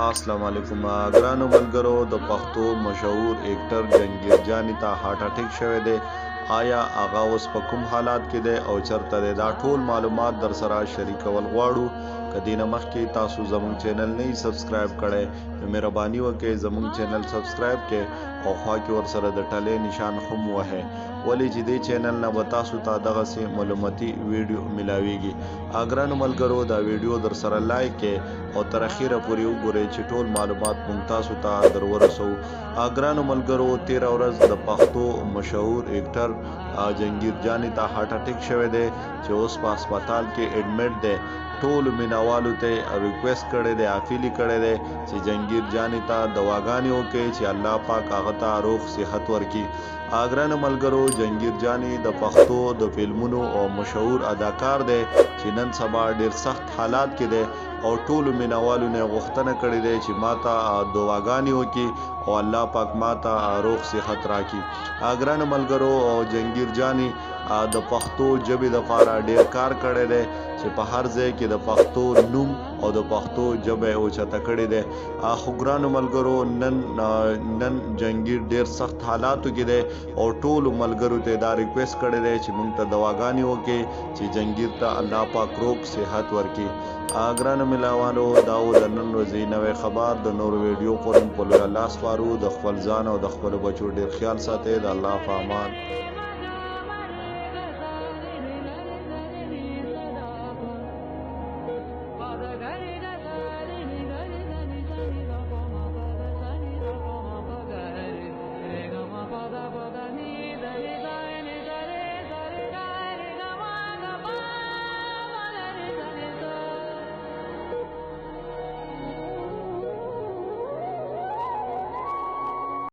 अस्सलाम वालेकुम ګرانو ملګرو د پښتو مشهور اکټر جنگیر جانی ته هارت اٹیک شوه دی آیا هغه اوس په کوم حالات کې دی او چرته دی دا ټول معلومات در سره شریکول غواړو کدی نه مخکې تاسو زموږ چینل نه سبسکرایب کړئ نو مهرباني وکړئ زموږ چینل سبسکرایب کړئ او خوا کې ور سره د ټلې نشان هم وهه ولی چې دې چینل نه به تاسو ته دغه سي معلوماتي ویډیو ملاويږي اګرانو ملګرو دا ویډیو در سره لایک کړئ او تر اخیره پورې وګورئ چې ټول معلومات مونږ تاسو ته در ورسو اګرانو ملګرو 13 ورځ د پښتو مشهور اکټر جنگیر جانی ته هارت اٹیک شوه دی چې اوس په هسپتال کې اډمټ دی ټول مینوالو ته ریکوست کړي دی افیلی کړي دی چې جنگیر جانی ته دواګانې وکړي چې الله پاک هغه ته روغ صحت ورکړي اګرانو ملګرو جنگیر جانی د پښتو د فلمونو او مشهور اداکار دی چې نن سبا ډیر سخت حالات کې دی او ټول مینوالو نه غوښتنه کړې ده چې ماته دعاګانې وکړي او الله پاک ماته روغ صحت راکړي اګران ملګرو او جنگیر جانی د پښتو ژبې د لپاره ډیر کار کړی دی چې په هر ځای کې د پښتو نوم او د پښتو ژبه اوچته کړې ده خو ګرانو ملګرو نن جنگیر ډیر سخت حالاتو کې دی او ټول ملګرو ته دا ریکوست کړی دی چې موږ ته دواګانې وکړي چې جنگیر ته الله پاک روغ صحت ورکړي اګرانو ملاوانو دا و د نن ورځې نوې خبر د نور ویډیو پورن په لوی الله سپارو د خپل ځان او د خپل بچو ډیر خیال ساتئ د الله په امان